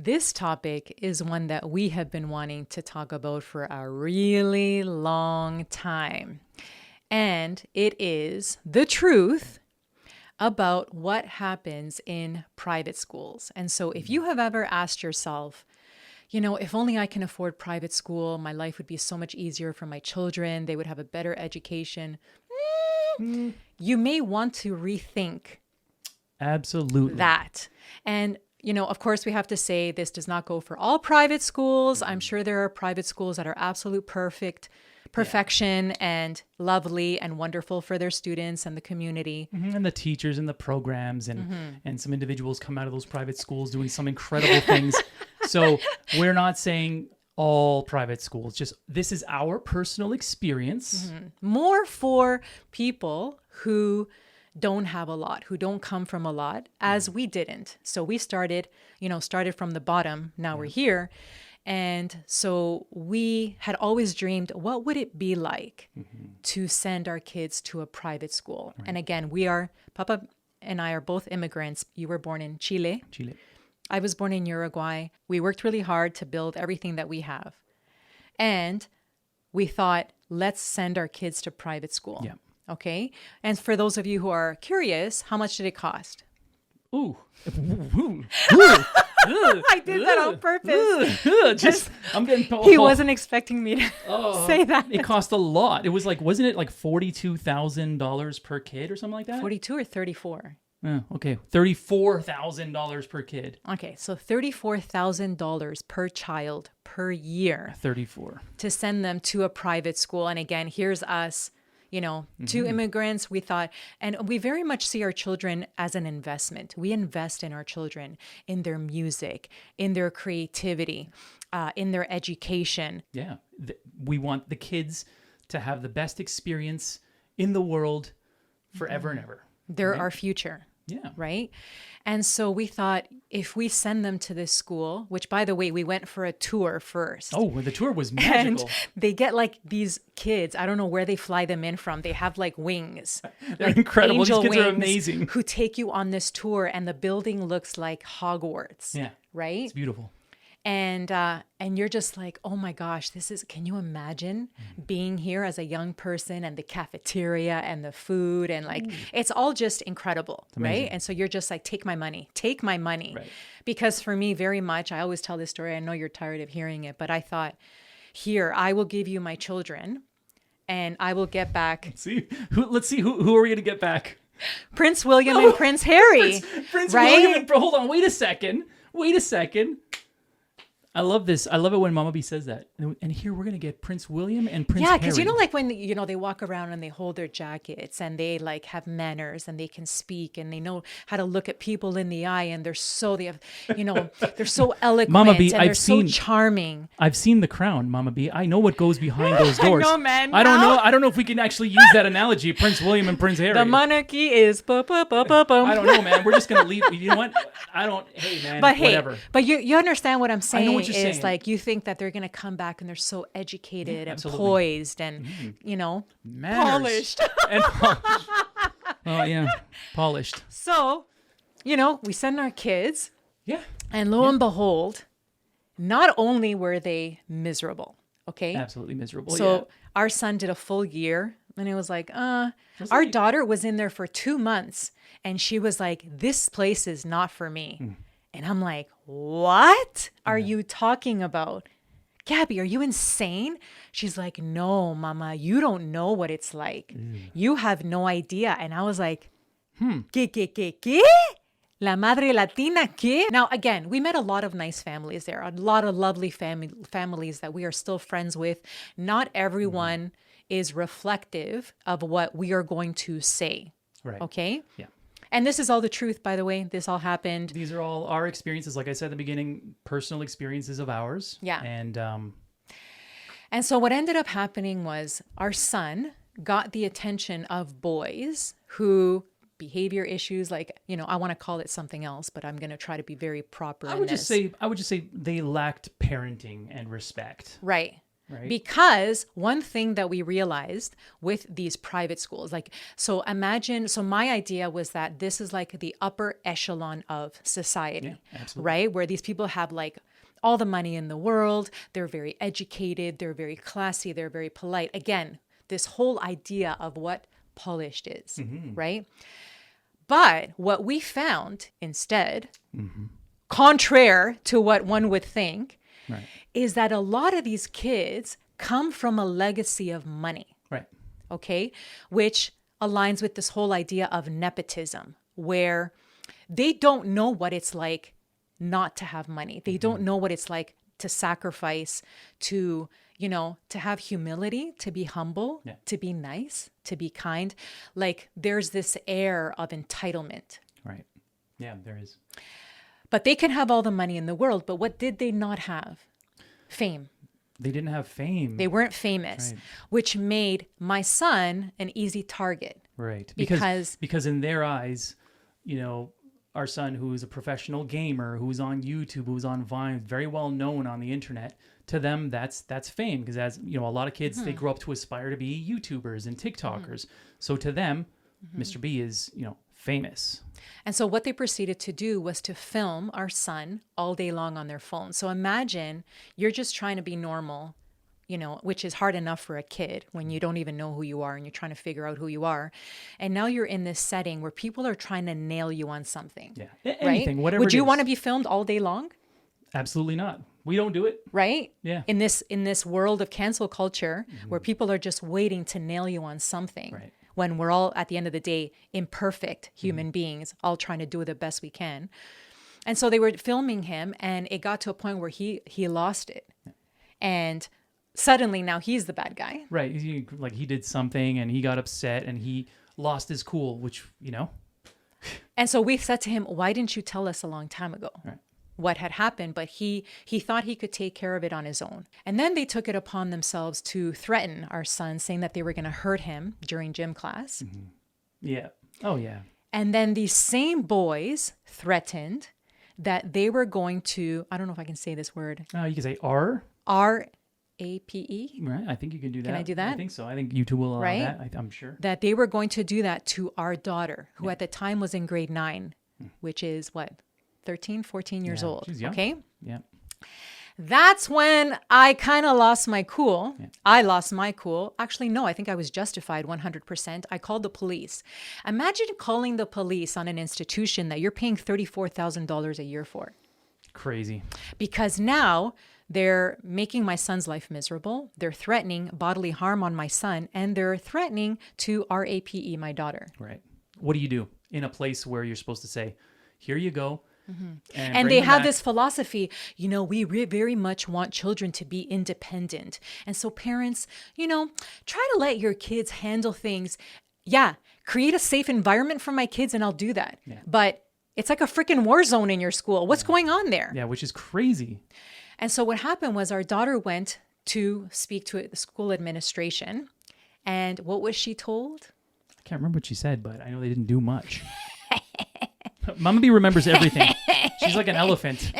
This topic is one that we have been wanting to talk about for a really long time. And it is the truth about what happens in private schools. And so if you have ever asked yourself, if only I can afford private school, my life would be so much easier for my children, they would have a better education. You may want to rethink Absolutely. that. And of course, we have to say this does not go for all private schools. I'm sure there are private schools that are absolute perfection and lovely and wonderful for their students and the community. And the teachers and the programs and some individuals come out of those private schools doing some incredible things. So we're not saying all private schools, just this is our personal experience. More for people who don't have a lot, who don't come from a lot, as we didn't. So we started from the bottom. Now we're here. And so we had always dreamed, what would it be like to send our kids to a private school? Right. And again, Papa and I are both immigrants. You were born in Chile. I was born in Uruguay. We worked really hard to build everything that we have. And we thought, let's send our kids to private school. Yeah. Okay. And for those of you who are curious, how much did it cost? Ooh. I did that on purpose. I'm getting. He wasn't expecting me to say that. It cost a lot. It was wasn't it like $42,000 per kid or something like that? 42 or 34? Okay, $34,000 per kid. Okay, so $34,000 per child per year. 34 to send them to a private school. And again, here's us. Two immigrants, we thought, and we very much see our children as an investment. We invest in our children, in their music, in their creativity, in their education. Yeah. We want the kids to have the best experience in the world forever and ever. They're our future. Yeah. Right? And so we thought if we send them to this school, which by the way, we went for a tour first. Oh, well, the tour was magical. And they get these kids, I don't know where they fly them in from. They have wings. They're incredible. These kids are wings amazing. Who take you on this tour and the building looks like Hogwarts. Yeah. Right? It's beautiful. And you're just like, oh my gosh, can you imagine being here as a young person and the cafeteria and the food and it's all just incredible, right? And so you're just like, take my money. Right. Because for me, very much, I always tell this story. I know you're tired of hearing it, but I thought, here, I will give you my children and I will get back. Let's see, who are we going to get back? Prince William and Prince Harry. Prince right? William hold on, wait a second. I love this. I love it when Mama B says that. And here we're going to get Prince William and Prince Harry. Yeah, because when, they walk around and they hold their jackets and they have manners and they can speak and they know how to look at people in the eye and they're so eloquent Mama B, and they're so charming. I've seen The Crown, Mama B. I know what goes behind those doors. I know, man. I don't know if we can actually use that analogy, Prince William and Prince Harry. The monarchy is I don't know, man. We're just going to leave. You know what? Hey, man, whatever. But you understand what I'm saying? I know what you're saying. You think that they're going to come back and they're so educated and absolutely. poised and, Manners. polished. And polished. Oh, yeah. Polished. So, we send our kids. Yeah. And lo and behold, not only were they miserable, okay? Absolutely miserable, So our son did a full year and it was like, our daughter was in there for 2 months and she was like, this place is not for me. And I'm like, what are you talking about? Gabby, are you insane? She's like, no, Mama, you don't know what it's like. You have no idea. And I was like, ¿Qué? La madre latina, ¿qué? Now, again, we met a lot of nice families there, a lot of lovely families that we are still friends with. Not everyone is reflective of what we are going to say. Right. Okay? Yeah. And this is all the truth, by the way. This all happened. These are all our experiences. Like I said at the beginning, personal experiences of ours. Yeah. And so what ended up happening was our son got the attention of boys who behavior issues, I want to call it something else, but I'm going to try to be very proper. I would just say they lacked parenting and respect. Right. Right. Because one thing that we realized with these private schools, like, so imagine, so my idea was that this is like the upper echelon of society, absolutely. right? Where these people have like all the money in the world. They're very educated. They're very classy. They're very polite. Again, this whole idea of what polished is, right? But what we found instead, contraire to what one would think, Right. is that a lot of these kids come from a legacy of money, Right. okay? Which aligns with this whole idea of nepotism, where they don't know what it's like not to have money. They don't know what it's like to sacrifice, to, you know, to have humility, to be humble, to be nice, to be kind. Like there's this air of entitlement. Right. Yeah, there is. But they can have all the money in the world, but what did they not have? Fame. They didn't have fame. They weren't famous, Right. which made my son an easy target. Right. Because in their eyes, you know, our son, who is a professional gamer, who's on YouTube, who's on Vine, very well known on the internet, to them that's fame. Because as you know, a lot of kids they grow up to aspire to be YouTubers and TikTokers. So to them, Mr. B is, you know, famous. And so what they proceeded to do was to film our son all day long on their phone. So imagine you're just trying to be normal, you know, which is hard enough for a kid when you don't even know who you are and you're trying to figure out who you are. And now you're in this setting where people are trying to nail you on something. Yeah. Right? Anything, whatever. Would you want to to be filmed all day long? Absolutely not. We don't do it. Right? Yeah. In this world of cancel culture where people are just waiting to nail you on something. Right. When we're all, at the end of the day, imperfect human beings, all trying to do the best we can. And so they were filming him, and it got to a point where he lost it. And suddenly now he's the bad guy. Right. Like he did something and he got upset and he lost his cool, which, you know. And so we said to him, why didn't you tell us a long time ago? Right. What had happened? But he thought he could take care of it on his own. And then they took it upon themselves to threaten our son, saying that they were going to hurt him during gym class. Yeah. Oh, yeah. And then these same boys threatened that they were going to, I don't know if I can say this word, You can say R. RAPE, Right. I think you can do that. I do that? I think so. I think YouTube will allow Right? that. I'm sure. that they were going to do that to our daughter, who at the time was in grade 9, which is what, 13, 14 years Yeah, old. she's young. Okay. Yeah. That's when I kind of lost my cool. I lost my cool. Actually, no, I think I was justified 100%. I called the police. Imagine calling the police on an institution that you're paying $34,000 a year for. Crazy. Because now they're making my son's life miserable. They're threatening bodily harm on my son, and they're threatening to RAPE my daughter. Right. What do you do in a place where you're supposed to say, here you go? And bring they them have back? this philosophy, you know, we very much want children to be independent. And so parents, you know, try to let your kids handle things. Yeah, create a safe environment for my kids and I'll do that. But it's like a freaking war zone in your school. What's going on there? Yeah, which is crazy. And so what happened was our daughter went to speak to the school administration. And what was she told? I can't remember what she said, but I know they didn't do much. Mama B remembers everything. She's like an elephant.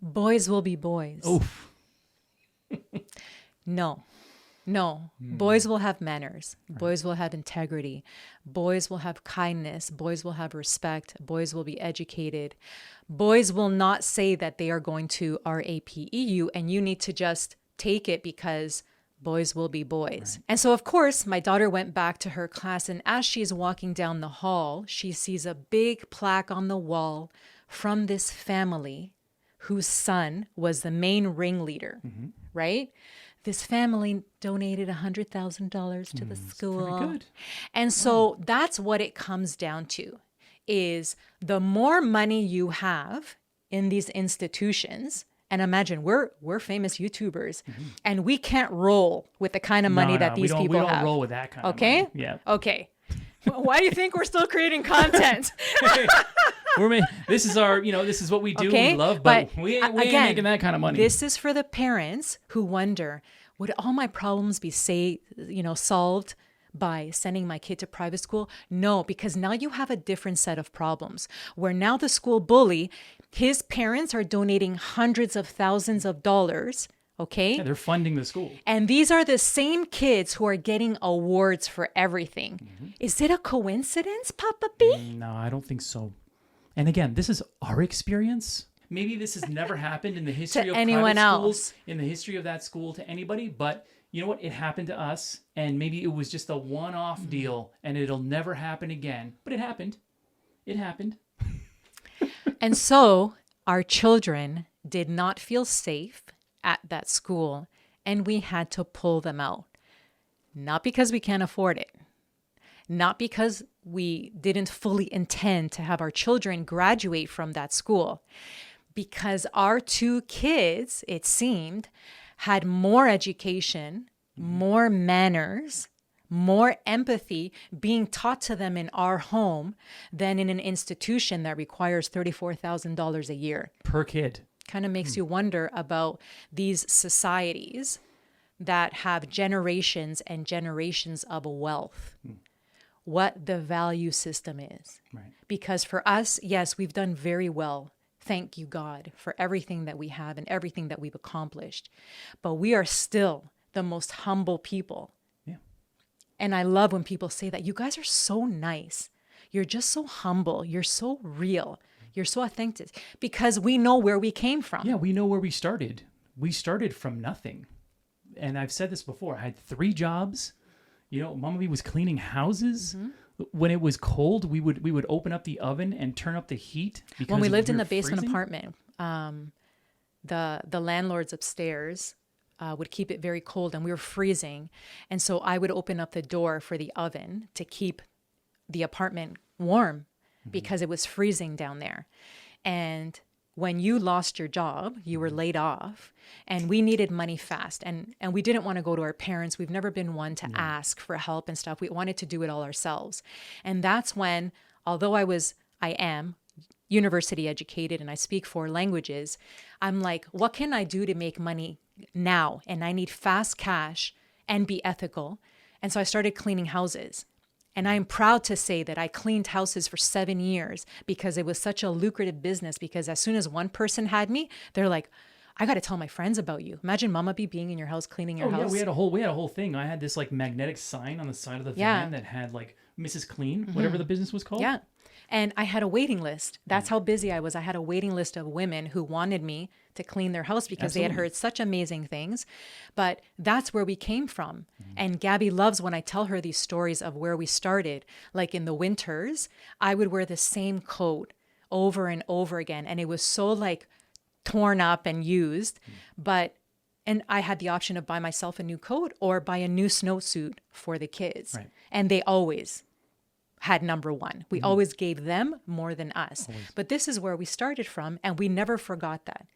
Boys will be boys. Oof. No. Boys will have manners. Boys will have integrity. Boys will have kindness. Boys will have respect. Boys will be educated. Boys will not say that they are going to RAPE you and you need to just take it because boys will be boys. And so, of course, my daughter went back to her class, and as she's walking down the hall, she sees a big plaque on the wall from this family whose son was the main ringleader, right? This family donated $100,000 to the school. Very good. And so that's what it comes down to, is the more money you have in these institutions. And imagine we're famous YouTubers, and we can't roll with the kind of money that these people we don't have. roll with that kind of Okay? money. Yeah. Okay. Why do you think we're still creating content? This is our, this is what we do. Okay, We love, but we ain't again, making that kind of money. This is for the parents who wonder, would all my problems be solved by sending my kid to private school? No, because now you have a different set of problems where now the school bully, his parents are donating hundreds of thousands of dollars, Okay. Yeah, they're funding the school. And these are the same kids who are getting awards for everything. Is it a coincidence, Papa B? No, I don't think so. And again, this is our experience. Maybe this has never happened in the history of anyone private schools, else. in the history of that school to anybody. But you know what? It happened to us, and maybe it was just a one-off deal, and it'll never happen again. But it happened. It happened. And so our children did not feel safe at that school, and we had to pull them out. Not because we can't afford it, not because we didn't fully intend to have our children graduate from that school, because our two kids, it seemed, had more education, more manners, more empathy being taught to them in our home than in an institution that requires $34,000 a year. Per kid. Kind of makes you wonder about these societies that have generations and generations of wealth, what the value system is. Right. Because for us, yes, we've done very well. Thank you, God, for everything that we have and everything that we've accomplished. But we are still the most humble people. Yeah. And I love when people say that. You guys are so nice. You're just so humble. You're so real. You're so authentic. Because we know where we came from. Yeah, we know where we started. We started from nothing. And I've said this before. I had 3 jobs. You know, Mama B was cleaning houses. When it was cold, we would open up the oven and turn up the heat. Because When we lived in were the basement freezing. apartment, the landlords upstairs would keep it very cold, and we were freezing. And so I would open up the door for the oven to keep the apartment warm because it was freezing down there. And when you lost your job, you were laid off, and we needed money fast. And we didn't want to go to our parents. We've never been one to ask for help and stuff. We wanted to do it all ourselves. And that's when, although I am university educated and I speak 4 languages, I'm like, what can I do to make money now? And I need fast cash and be ethical. And so I started cleaning houses. And I'm proud to say that I cleaned houses for 7 years because it was such a lucrative business. Because as soon as one person had me, they're like, I got to tell my friends about you. Imagine Mama B being in your house, cleaning your Oh yeah, house. we had a whole thing. I had this like magnetic sign on the side of the Yeah. van that had like Mrs. Clean, whatever the business was called. Yeah. And I had a waiting list. That's how busy I was. I had a waiting list of women who wanted me to clean their house because they had Absolutely. heard such amazing things. But that's where we came from. And Gabby loves when I tell her these stories of where we started. Like in the winters, I would wear the same coat over and over again. And it was so like torn up and used. And I had the option of buy myself a new coat or buy a new snowsuit for the kids. Right. And they always had number one. We always gave them more than us. But this is where we started from, and we never forgot that.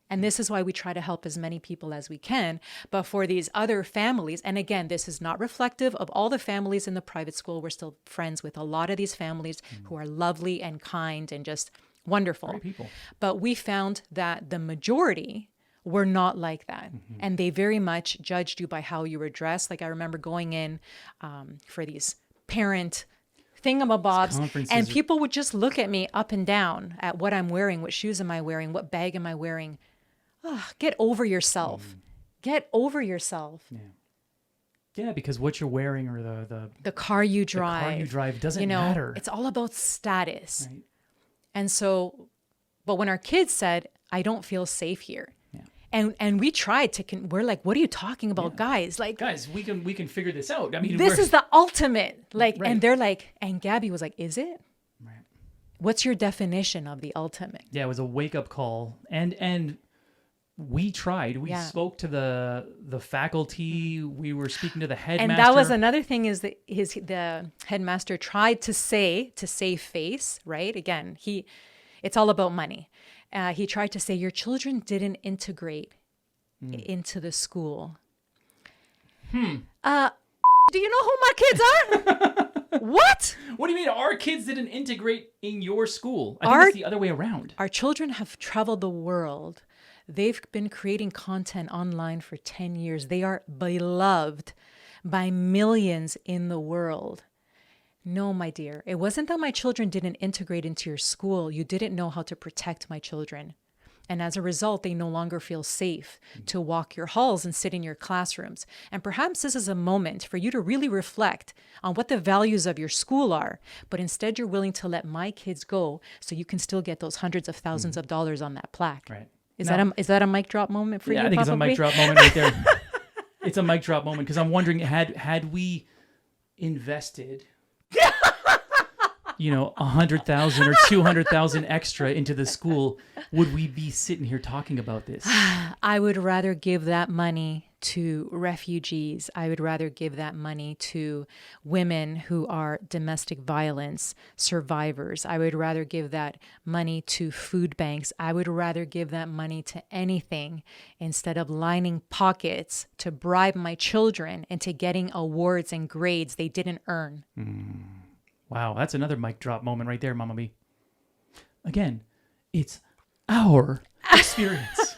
And this is why we try to help as many people as we can. But for these other families, and again, this is not reflective of all the families in the private school. We're still friends with a lot of these families who are lovely and kind and just wonderful. Great people. But we found that the majority were not like that. And they very much judged you by how you were dressed. Like I remember going in for these parent thingamabobs, Conferences and or- people would just look at me up and down at what I'm wearing, what shoes am I wearing, what bag am I wearing. Oh, get over yourself. Get over yourself. Yeah, because what you're wearing or The car you the drive. car you drive doesn't matter. It's all about status. Right. And so, but when our kids said, I don't feel safe here. And we tried to, we're like, what are you talking about, guys? Like, Guys, we can figure this out. I mean, this we're- is the ultimate. Like, Right. and they're like, and Gabby was like, is it? Right. What's your definition of the ultimate? Yeah, it was a wake up call, and we tried. We Yeah. spoke to the faculty. We were speaking to the headmaster. And that was another thing is that the headmaster tried to save face, right? Again, it's all about money. He tried to say your children didn't integrate into the school. Do you know who my kids are? What? What do you mean our kids didn't integrate in your school? I think Our- it's the other way around. Our children have traveled the world. They've been creating content online for 10 years. They are beloved by millions in the world. No, my dear, it wasn't that my children didn't integrate into your school. You didn't know how to protect my children. And as a result, they no longer feel safe to walk your halls and sit in your classrooms. And perhaps this is a moment for you to really reflect on what the values of your school are. But instead, you're willing to let my kids go so you can still get those hundreds of thousands of dollars on that plaque. Right. Is that a mic drop moment for you? I think it's a mic drop moment right there. It's a mic drop moment because I'm wondering, had we invested, 100,000 or 200,000 extra into the school, would we be sitting here talking about this? I would rather give that money to refugees. I would rather give that money to women who are domestic violence survivors. I would rather give that money to food banks. I would rather give that money to anything instead of lining pockets to bribe my children into getting awards and grades they didn't earn. Wow, that's another mic drop moment right there, Mama B. Again, it's our experience.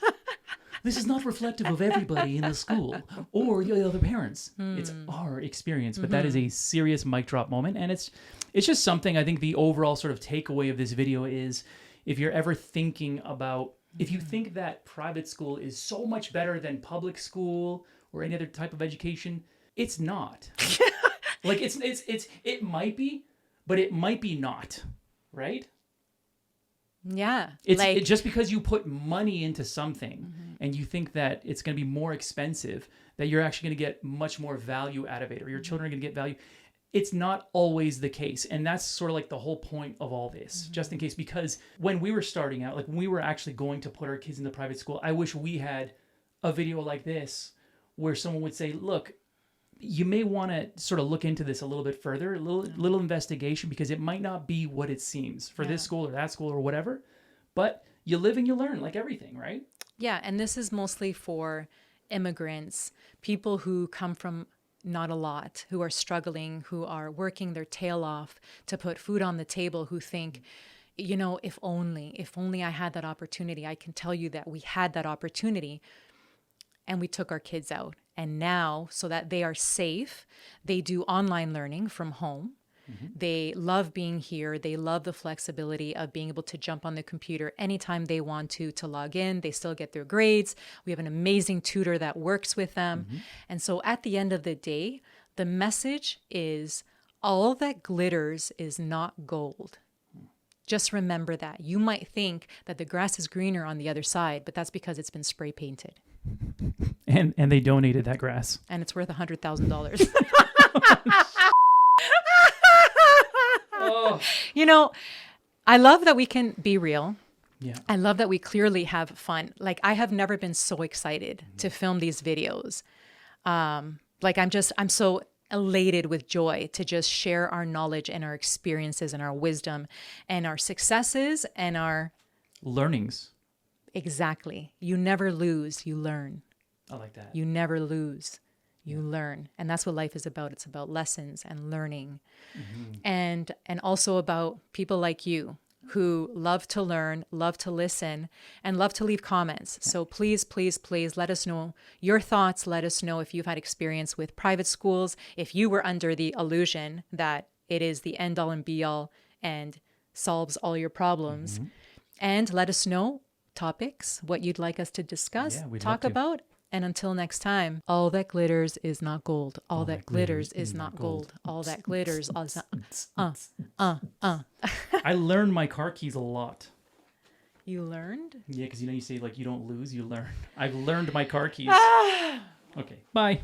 This is not reflective of everybody in the school or the other parents. It's our experience, but that is a serious mic drop moment. And it's just something. I think the overall sort of takeaway of this video is, if you're ever thinking about, if you think that private school is so much better than public school or any other type of education, it's not. Like it might be, but it might be not, right? Yeah. It's just because you put money into something and you think that it's going to be more expensive, that you're actually going to get much more value out of it, or your children are going to get value. It's not always the case. And that's sort of like the whole point of all this, just in case, because when we were starting out, like when we were actually going to put our kids in the private school, I wish we had a video like this where someone would say, look, you may want to sort of look into this a little bit further, a little investigation, because it might not be what it seems for this school or that school or whatever. But you live and you learn, like everything, right? Yeah, and this is mostly for immigrants, people who come from not a lot, who are struggling, who are working their tail off to put food on the table, who think, if only I had that opportunity. I can tell you that we had that opportunity and we took our kids out. And now, so that they are safe, they do online learning from home. They love being here. They love the flexibility of being able to jump on the computer anytime they want to log in. They still get their grades. We have an amazing tutor that works with them. And so at the end of the day, the message is, all that glitters is not gold. Just remember that. You might think that the grass is greener on the other side, but that's because it's been spray painted. And they donated that grass. And it's worth $100,000. Oh. I love that we can be real. Yeah. I love that we clearly have fun. Like, I have never been so excited to film these videos. I'm so elated with joy to just share our knowledge and our experiences and our wisdom and our successes and our learnings. Exactly. You never lose, you learn. I like that. You never lose, you learn. And that's what life is about. It's about lessons and learning. And also about people like you who love to learn, love to listen, and love to leave comments. So please, please, please let us know your thoughts. Let us know if you've had experience with private schools, if you were under the illusion that it is the end all and be all and solves all your problems. And let us know topics, what you'd like us to discuss, talk about. And until next time, all that glitters is not gold. All that glitters is not gold. All that glitters is not... I learned my car keys a lot. You learned? Yeah, because you say, like, you don't lose, you learn. I've learned my car keys. Okay, bye.